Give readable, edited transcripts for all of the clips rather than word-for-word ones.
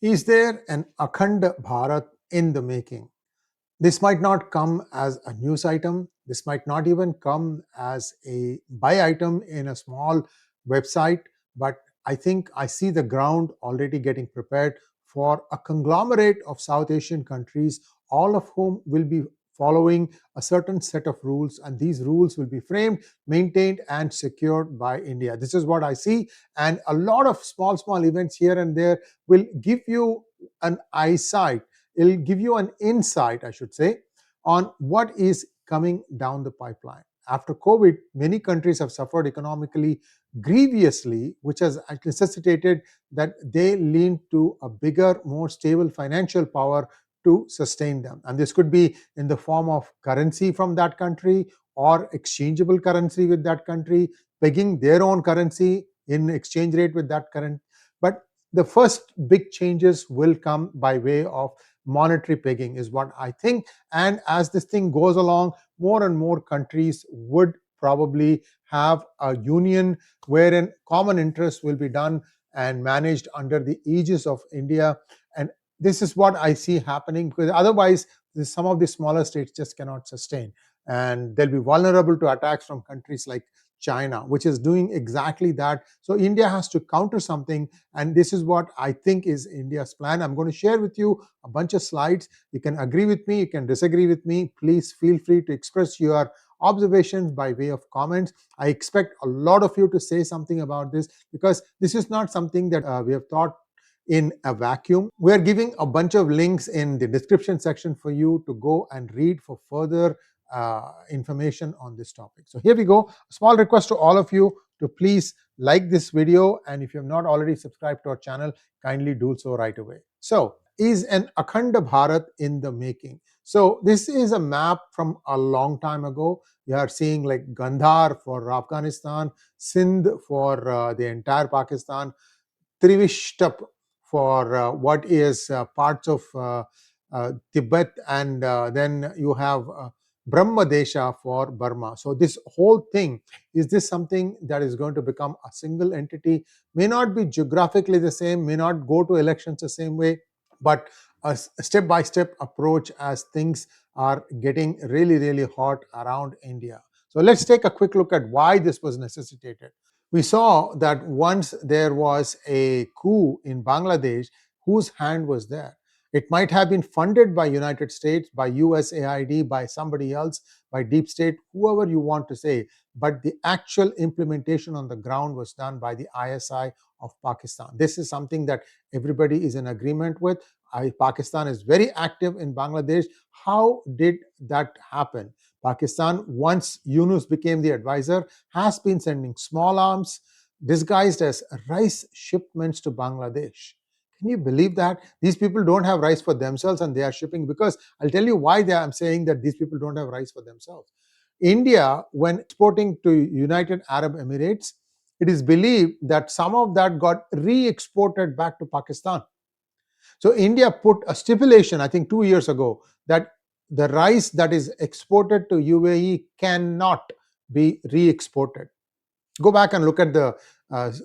Is there an Akhand Bharat in the making? This might not come as a news item. This might not even come as a buy item in a small website, but I think I see the ground already getting prepared for a conglomerate of South Asian countries, all of whom will be following a certain set of rules, and these rules will be framed, maintained, and secured by India. This is what I see, and a lot of small events here and there will give you an eyesight. It'll give you an insight, I should say, on what is coming down the pipeline. After COVID, many countries have suffered economically grievously, which has necessitated that they lean to a bigger, more stable financial power to sustain them. And this could be in the form of currency from that country or exchangeable currency with that country, pegging their own currency in exchange rate with that current. But the first big changes will come by way of monetary pegging, is what I think. And as this thing goes along, more and more countries would probably have a union wherein common interests will be done and managed under the aegis of India. And this is what I see happening, because otherwise some of the smaller states just cannot sustain, and they'll be vulnerable to attacks from countries like China, which is doing exactly that. So India has to counter something, and this is what I think is India's plan. I'm going to share with you a bunch of slides. You can agree with me, you can disagree with me. Please feel free to express your observations by way of comments. I expect a lot of you to say something about this, because this is not something that we have thought in a vacuum. We are giving a bunch of links in the description section for you to go and read for further information on this topic. So here we go. A small request to all of you to please like this video, and if you have not already subscribed to our channel, kindly do so right away. So, is an Akhand Bharat in the making? So this is a map from a long time ago. You are seeing like Gandhar for Afghanistan, Sindh for the entire Pakistan, 𝗏𝗏𝗏 for what is parts of Tibet, and then you have Brahmadesha for Burma. So this whole thing, is this something that is going to become a single entity? May not be geographically the same, may not go to elections the same way, but a step-by-step approach as things are getting really hot around India. So let's take a quick look at why this was necessitated. We saw that once there was a coup in Bangladesh, whose hand was there? It might have been funded by United States, by USAID, by somebody else, by deep state, whoever you want to say, but the actual implementation on the ground was done by the 𝗖𝗍 of Pakistan. This is something that everybody is in agreement with. Pakistan is very active in Bangladesh. How did that happen? Pakistan, once Yunus became the advisor, has been sending small arms disguised as rice shipments to Bangladesh. Can you believe that? These people don't have rice for themselves and they are shipping, because I'll tell you why I'm saying that these people don't have rice for themselves. India, when exporting to United Arab Emirates, it is believed that some of that got re-exported back to Pakistan. So India put a stipulation, I think 2 years ago, that the rice that is exported to UAE cannot be re-exported. Go back and look at the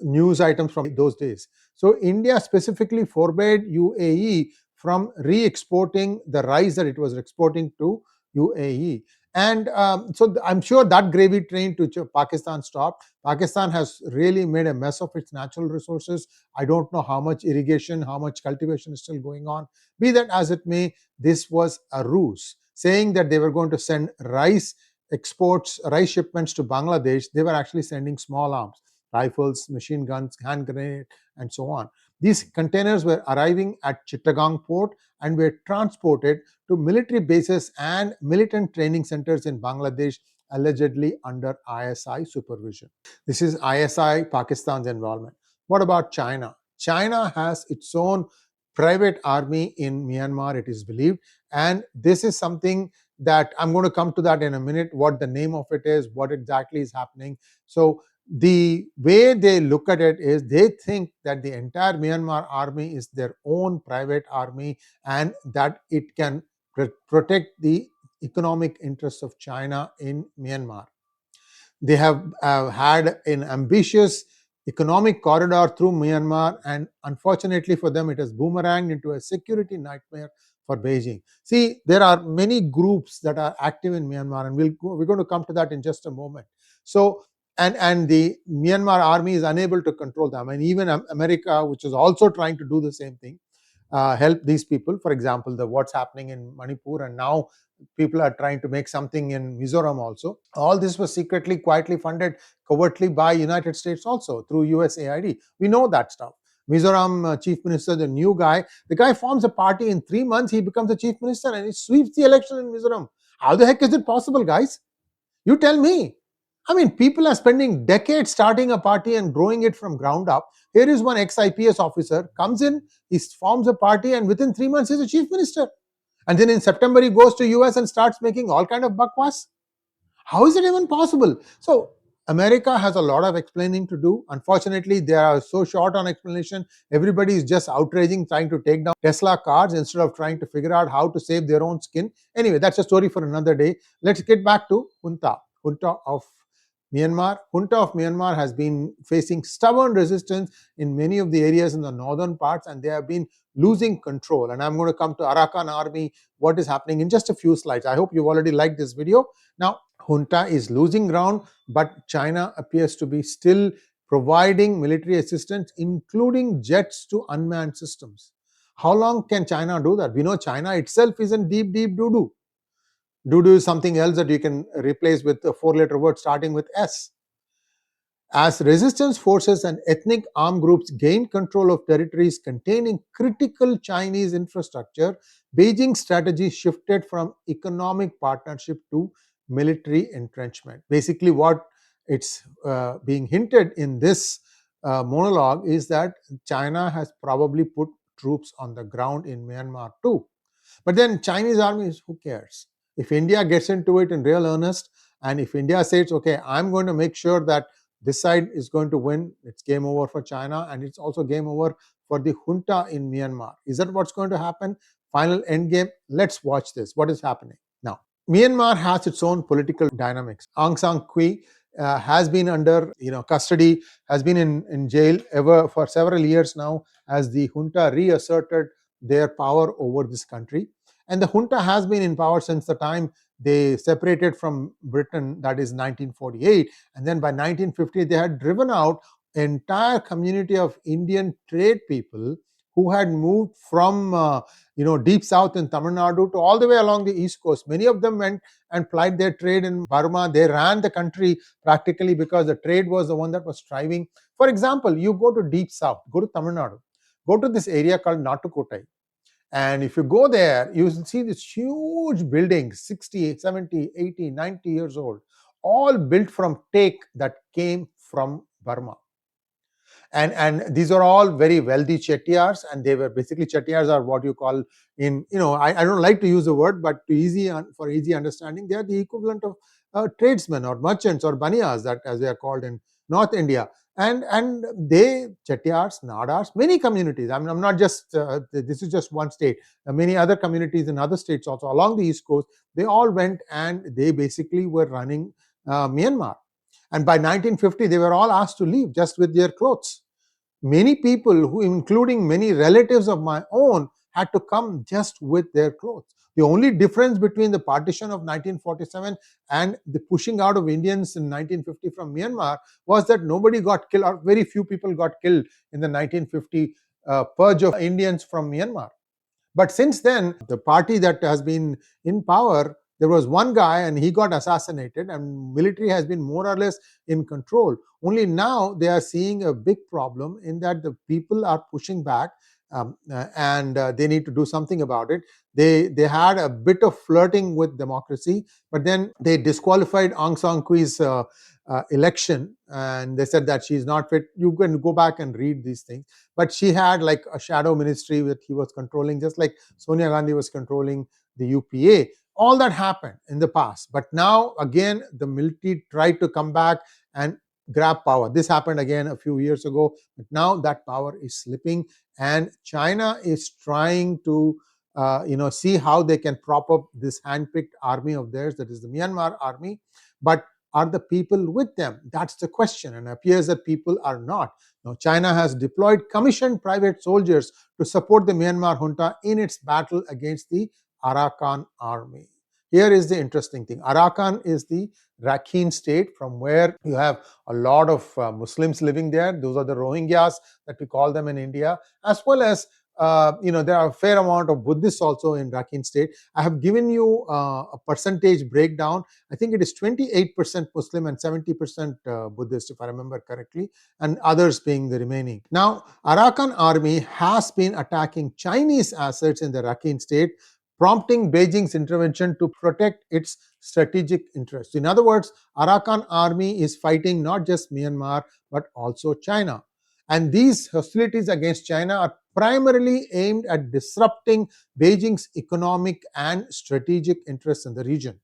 news items from those days. So India specifically forbade UAE from re-exporting the rice that it was exporting to UAE. And so I'm sure that gravy train to Pakistan stopped. Pakistan has really made a mess of its natural resources. I don't know how much irrigation, how much cultivation is still going on. Be that as it may, this was a ruse, saying that they were going to send rice shipments to Bangladesh. They were actually sending small arms, rifles, machine guns, hand grenades, and so on. These containers were arriving at Chittagong port and were transported to military bases and militant training centers in Bangladesh, allegedly under ISI supervision. This is ISI, Pakistan's involvement. What about China? China has its own private army in Myanmar, it is believed, and this is something that I'm going to come to that in a minute, what the name of it is, what exactly is happening. So the way they look at it is they think that the entire Myanmar army is their own private army and that it can protect the economic interests of China in Myanmar. They have had an ambitious economic corridor through Myanmar, and unfortunately for them, it has boomeranged into a security nightmare for Beijing. See, there are many groups that are active in Myanmar, and we're going to come to that in just a moment. So, and the Myanmar army is unable to control them, and even America, which is also trying to do the same thing, help these people. For example, what's happening in Manipur, and now people are trying to make something in Mizoram also. All this was secretly, quietly funded covertly by United States also through USAID. We know that stuff. Mizoram chief minister, the new guy, the guy forms a party. In 3 months, he becomes the chief minister and he sweeps the election in Mizoram. How the heck is it possible, guys? You tell me. I mean, people are spending decades starting a party and growing it from ground up. Here is one ex-IPS officer, comes in, he forms a party, and within 3 months, he's a chief minister. And then in September, he goes to US and starts making all kind of bakwas. How is it even possible? So America has a lot of explaining to do. Unfortunately, they are so short on explanation. Everybody is just outraging, trying to take down Tesla cars instead of trying to figure out how to save their own skin. Anyway, that's a story for another day. Let's get back to Junta of Myanmar. Junta of Myanmar has been facing stubborn resistance in many of the areas in the northern parts, and they have been losing control. And I'm going to come to Arakan Army, what is happening in just a few slides. I hope you've already liked this video. Now, Junta is losing ground, but China appears to be still providing military assistance, including jets to unmanned systems. How long can China do that? We know China itself is in deep, deep doo-doo. Doo-doo is something else that you can replace with a 4-letter word starting with S. As resistance forces and ethnic armed groups gain control of territories containing critical Chinese infrastructure, Beijing's strategy shifted from economic partnership to military entrenchment. Basically, what it's being hinted in this monologue is that China has probably put troops on the ground in Myanmar too. But then Chinese armies, who cares? If India gets into it in real earnest, and if India says, okay, I'm going to make sure that this side is going to win, it's game over for China, and it's also game over for the junta in Myanmar. Is that what's going to happen? Final end game? Let's watch this. What is happening now? Myanmar has its own political dynamics. Aung San Suu Kyi has been under custody, has been in jail ever for several years now, as the junta reasserted their power over this country. And the junta has been in power since the time they separated from Britain, that is 1948. And then by 1950, they had driven out entire community of Indian trade people who had moved from deep south in Tamil Nadu to all the way along the east coast. Many of them went and plied their trade in Burma. They ran the country practically because the trade was the one that was thriving. For example, you go to deep south, go to Tamil Nadu, go to this area called Natukottai. And if you go there, you will see this huge buildings, 60, 70, 80, 90 years old, all built from teak that came from Burma. And these are all very wealthy chettiars, and they were basically, chettiars are what you call in, I don't like to use the word, but for easy understanding, they are the equivalent of tradesmen or merchants or baniyas, that as they are called in North India. And they, chettiars, nadars, many communities, I'm not just, this is just one state, many other communities in other states also along the east coast, they all went and they basically were running Myanmar. And by 1950, they were all asked to leave just with their clothes. Many people, who, including many relatives of my own, had to come just with their clothes. The only difference between the partition of 1947 and the pushing out of Indians in 1950 from Myanmar was that nobody got killed, or very few people got killed in the 1950 purge of Indians from Myanmar. But since then, the party that has been in power, there was one guy and he got assassinated, and military has been more or less in control. Only now they are seeing a big problem in that the people are pushing back, and they need to do something about it. They had a bit of flirting with democracy, but then they disqualified Aung San Suu Kyi's election, and they said that she's not fit. You can go back and read these things. But she had like a shadow ministry that he was controlling, just like Sonia Gandhi was controlling the UPA. All that happened in the past. But now, again, the military tried to come back and grab power. This happened again a few years ago, but now that power is slipping, and China is trying to see how they can prop up this hand-picked army of theirs, that is the Myanmar army. But are the people with them? That's the question, and it appears that people are not. Now, China has deployed commissioned private soldiers to support the Myanmar junta in its battle against the Arakan Army. Here is the interesting thing. Arakan is the Rakhine state from where you have a lot of Muslims living there. Those are the Rohingyas that we call them in India, as well as there are a fair amount of Buddhists also in Rakhine state. I have given you a percentage breakdown. I think it is 28% Muslim and 70% Buddhist, if I remember correctly, and others being the remaining. Now, Arakan Army has been attacking Chinese assets in the Rakhine state, prompting Beijing's intervention to protect its strategic interests. In other words, Arakan Army is fighting not just Myanmar, but also China. And these hostilities against China are primarily aimed at disrupting Beijing's economic and strategic interests in the region.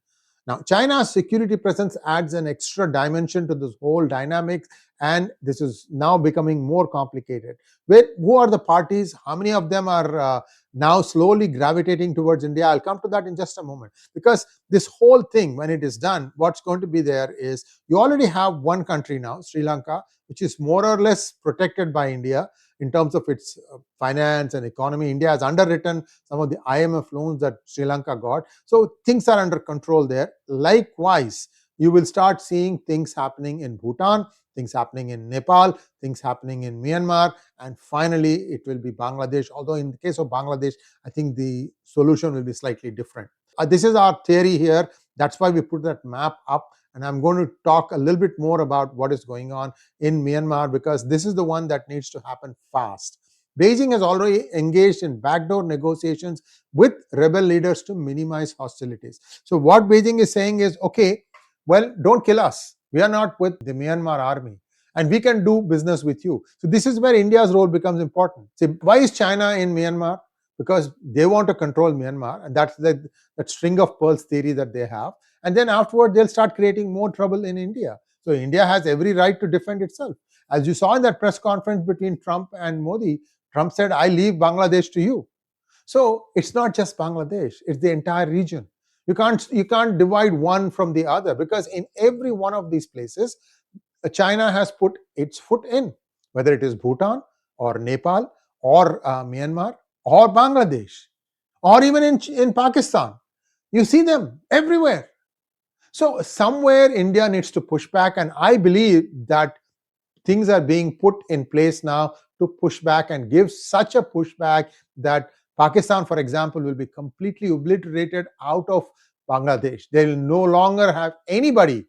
Now, China's security presence adds an extra dimension to this whole dynamic, and this is now becoming more complicated. Who are the parties? How many of them are now slowly gravitating towards India? I'll come to that in just a moment, because this whole thing, when it is done, what's going to be there is you already have one country now, Sri Lanka, which is more or less protected by India in terms of its finance and economy. India has underwritten some of the IMF loans that Sri Lanka got. So things are under control there. Likewise, you will start seeing things happening in Bhutan, things happening in Nepal, things happening in Myanmar, and finally it will be Bangladesh. Although in the case of Bangladesh, I think the solution will be slightly different. This is our theory here. That's why we put that map up. And I'm going to talk a little bit more about what is going on in Myanmar, because this is the one that needs to happen fast. Beijing has already engaged in backdoor negotiations with rebel leaders to minimize hostilities. So what Beijing is saying is, okay, well, don't kill us. We are not with the Myanmar army, and we can do business with you. So this is where India's role becomes important. See, why is China in Myanmar? Because they want to control Myanmar, and that's that string of pearls theory that they have. And then afterward, they'll start creating more trouble in India. So India has every right to defend itself. As you saw in that press conference between Trump and Modi, Trump said, I leave Bangladesh to you. So it's not just Bangladesh, it's the entire region. You can't divide one from the other, because in every one of these places, China has put its foot in, whether it is Bhutan or Nepal or Myanmar or Bangladesh, or even in Pakistan. You see them everywhere. So somewhere India needs to push back, and I believe that things are being put in place now to push back and give such a pushback that Pakistan, for example, will be completely obliterated out of Bangladesh. They will no longer have anybody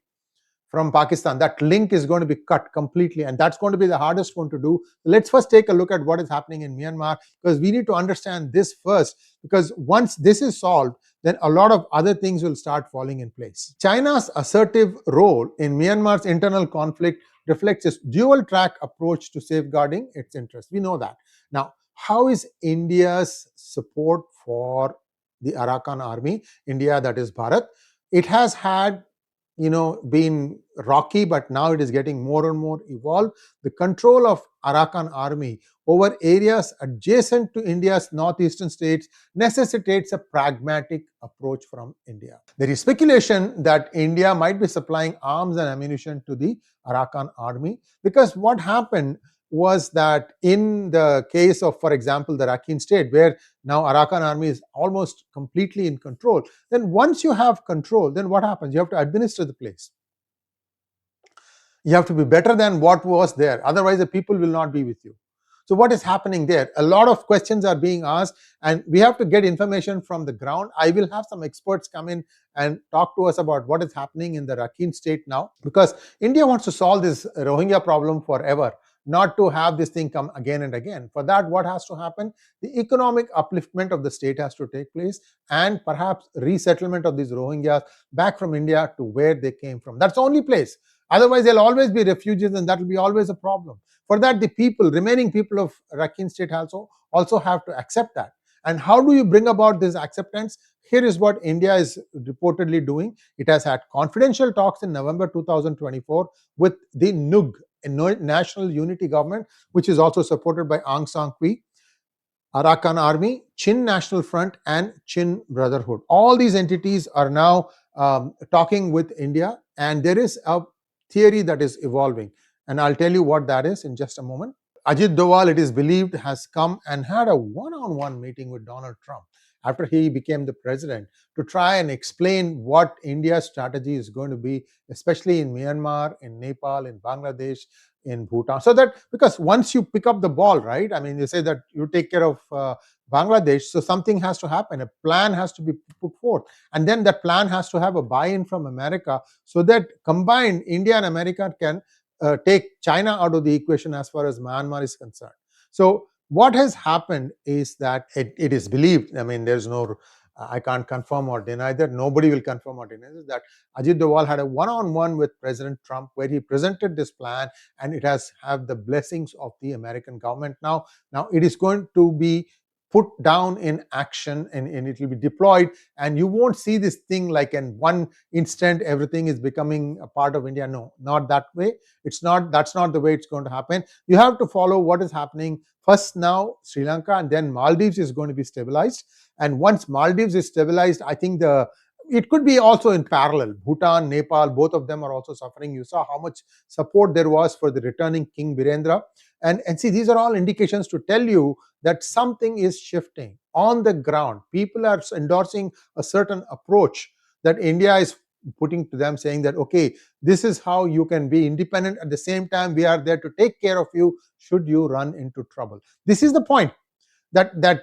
from Pakistan. That link is going to be cut completely, and that's going to be the hardest one to do. Let's first take a look at what is happening in Myanmar, because we need to understand this first, because once this is solved, then a lot of other things will start falling in place. China's assertive role in Myanmar's internal conflict reflects its dual-track approach to safeguarding its interests. We know that. Now, how is India's support for the Arakan Army? India, that is Bharat. It has had been rocky, but now it is getting more and more evolved. The control of Arakan Army over areas adjacent to India's northeastern states necessitates a pragmatic approach from India. There is speculation that India might be supplying arms and ammunition to the Arakan Army, because what happened was that in the case of, for example, the Rakhine state, where now Arakan Army is almost completely in control, then once you have control, then what happens? You have to administer the place. You have to be better than what was there. Otherwise, the people will not be with you. So what is happening there? A lot of questions are being asked, and we have to get information from the ground. I will have some experts come in and talk to us about what is happening in the Rakhine state now, because India wants to solve this Rohingya problem forever, not to have this thing come again and again. For that, what has to happen? The economic upliftment of the state has to take place, and perhaps resettlement of these Rohingyas back from India to where they came from. That's the only place. Otherwise, they'll always be refugees, and that will be always a problem. For that, the remaining people of Rakhine state also have to accept that. And how do you bring about this acceptance? Here is what India is reportedly doing. It has had confidential talks in November 2024 with the NUG, a National Unity Government, which is also supported by Aung San Suu Kyi, Arakan Army, Chin National Front, and Chin Brotherhood. All these entities are now talking with India, and there is a theory that is evolving, and I'll tell you what that is in just a moment. Ajit Doval, it is believed, has come and had a one-on-one meeting with Donald Trump after he became the president to try and explain what India's strategy is going to be, especially in Myanmar, in Nepal, in Bangladesh, in Bhutan. So that, because once you pick up the ball, right? I mean, you say that you take care of Bangladesh, so something has to happen. A plan has to be put forth. And then that plan has to have a buy-in from America so that combined India and America can take China out of the equation as far as Myanmar is concerned. So what has happened is that it is believed, I mean, there's no, I can't confirm or deny that, nobody will confirm or deny this, that Ajit Doval had a one-on-one with President Trump where he presented this plan, and it has have the blessings of the American government. Now it is going to be put down in action, and it will be deployed, and you won't see this thing like in one instant everything is becoming a part of India. No, not that way. That's not the way it's going to happen. You have to follow what is happening. First, now Sri Lanka, and then Maldives is going to be stabilized. And once Maldives is stabilized, I think it could be also in parallel. Bhutan, Nepal, both of them are also suffering. You saw how much support there was for the returning King Birendra. And see, these are all indications to tell you that something is shifting on the ground. People are endorsing a certain approach that India is putting to them, saying that, okay, this is how you can be independent. At the same time, we are there to take care of you should you run into trouble. This is the point, that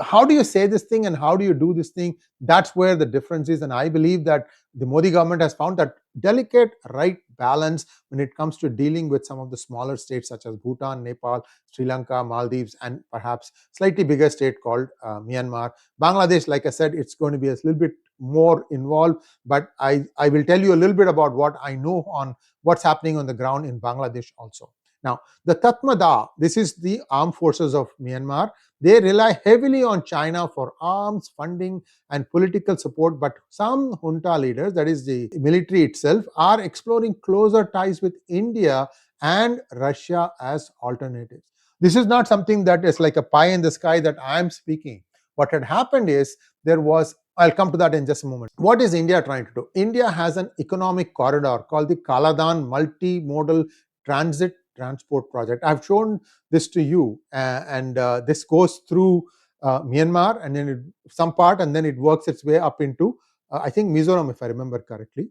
how do you say this thing and how do you do this thing? That's where the difference is. And I believe that the Modi government has found that delicate right balance when it comes to dealing with some of the smaller states such as Bhutan, Nepal, Sri Lanka, Maldives, and perhaps slightly bigger state called Myanmar. Bangladesh, like I said, it's going to be a little bit more involved, but I will tell you a little bit about what I know on what's happening on the ground in Bangladesh also. Now, the Tatmadaw, this is the armed forces of Myanmar. They rely heavily on China for arms, funding, and political support, but some junta leaders, that is the military itself, are exploring closer ties with India and Russia as alternatives. This is not something that is like a pie in the sky that I am speaking. What had happened is I'll come to that in just a moment. What is India trying to do? India has an economic corridor called the Kaladan Multimodal Transport Project. I've shown this to you, and this goes through Myanmar, and then some part, and then it works its way up into, I think, Mizoram, if I remember correctly.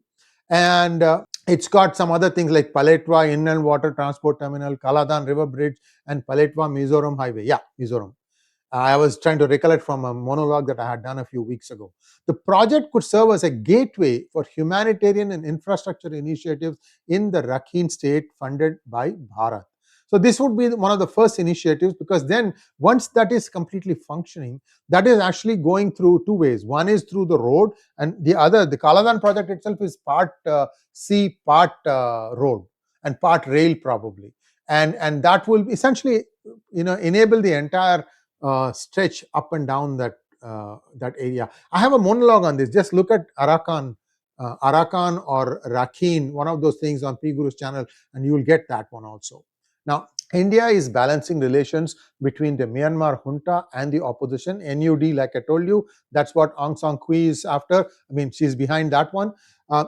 And it's got some other things like Paletwa Inland Water Transport Terminal, Kaladan River Bridge, and Paletwa Mizoram Highway. Yeah, Mizoram. I was trying to recollect from a monologue that I had done a few weeks ago. The project could serve as a gateway for humanitarian and infrastructure initiatives in the Rakhine state funded by Bharat. So this would be one of the first initiatives, because then once that is completely functioning, that is actually going through two ways. One is through the road, and the other, the Kaladan project itself, is part sea, part road, and part rail probably. And that will essentially enable the entire stretch up and down that area. I have a monologue on this. Just look at Arakan or Rakhine, one of those things on PGurus channel, and you will get that one also. Now, India is balancing relations between the Myanmar junta and the opposition. NUD, like I told you, that's what Aung San Suu Kyi is after. I mean, she's behind that one.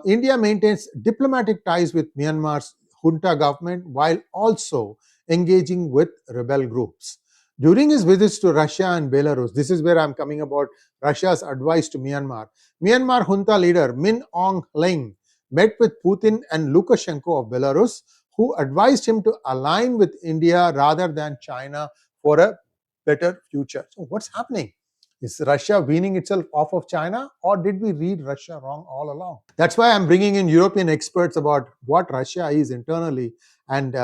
India maintains diplomatic ties with Myanmar's junta government while also engaging with rebel groups. During his visits to Russia and Belarus, this is where I'm coming about Russia's advice to Myanmar. Myanmar junta leader Min Aung Hlaing met with Putin and Lukashenko of Belarus, who advised him to align with India rather than China for a better future. So what's happening? Is Russia weaning itself off of China, or did we read Russia wrong all along? That's why I'm bringing in European experts about what Russia is internally, and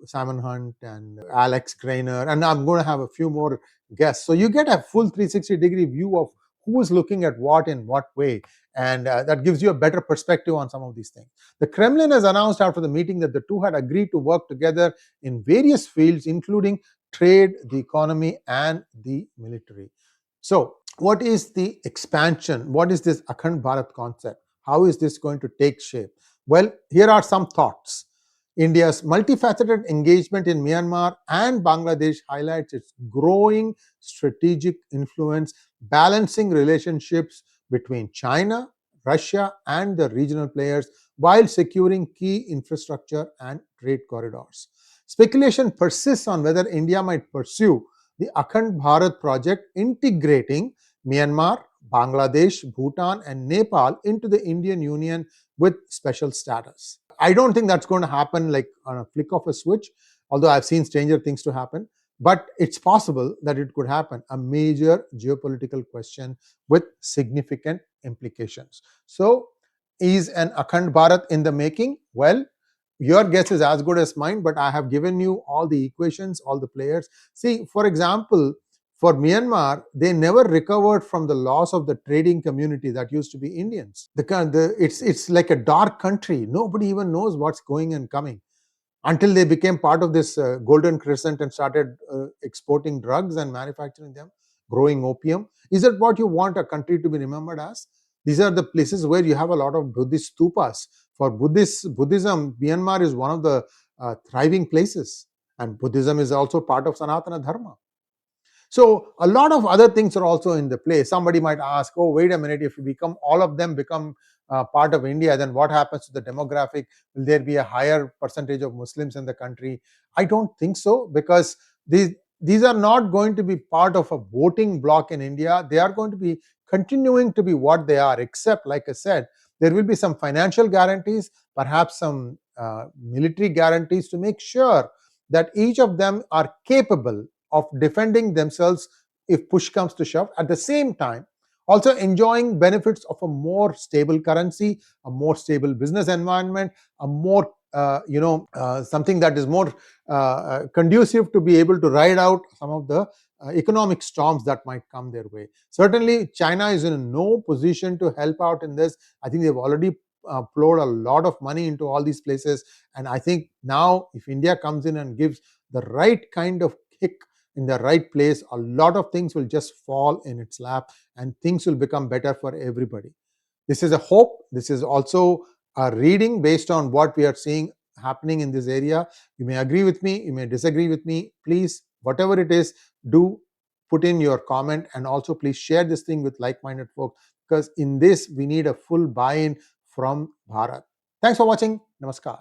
Simon Hunt and Alex Krainer, and I'm going to have a few more guests. So you get a full 360-degree view of who is looking at what in what way, and that gives you a better perspective on some of these things. The Kremlin has announced after the meeting that the two had agreed to work together in various fields, including trade, the economy, and the military. So what is the expansion? What is this Akhand Bharat concept? How is this going to take shape? Well, here are some thoughts. India's multifaceted engagement in Myanmar and Bangladesh highlights its growing strategic influence, balancing relationships between China, Russia and the regional players while securing key infrastructure and trade corridors. Speculation persists on whether India might pursue the Akhand Bharat project, integrating Myanmar, Bangladesh, Bhutan, and Nepal into the Indian Union with special status. I don't think that's going to happen like on a flick of a switch, although I've seen stranger things to happen. But it's possible that it could happen, a major geopolitical question with significant implications. So, is an Akhand Bharat in the making? Well, your guess is as good as mine, but I have given you all the equations, all the players. See, for example, for Myanmar, they never recovered from the loss of the trading community that used to be Indians. It's like a dark country. Nobody even knows what's going and coming until they became part of this golden crescent and started exporting drugs and manufacturing them, growing opium. Is that what you want a country to be remembered as? These are the places where you have a lot of Buddhist stupas. For Buddhism, Myanmar is one of the thriving places, and Buddhism is also part of Sanatana Dharma. So a lot of other things are also in the play. Somebody might ask, oh, wait a minute, if all of them become part of India, then what happens to the demographic? Will there be a higher percentage of Muslims in the country? I don't think so, because these are not going to be part of a voting bloc in India. They are going to be continuing to be what they are, except, like I said, there will be some financial guarantees, perhaps some military guarantees to make sure that each of them are capable of defending themselves if push comes to shove. At the same time, also enjoying benefits of a more stable currency, a more stable business environment, a more something that is more conducive to be able to ride out some of the economic storms that might come their way. Certainly, China is in no position to help out in this. I think they've already poured a lot of money into all these places, and I think now if India comes in and gives the right kind of kick in the right place, a lot of things will just fall in its lap and things will become better for everybody. This is a hope. This is also a reading based on what we are seeing happening in this area. You may agree with me, you may disagree with me. Please, whatever it is, do put in your comment, and also please share this thing with like-minded folks, because in this we need a full buy-in from Bharat. Thanks for watching. Namaskar.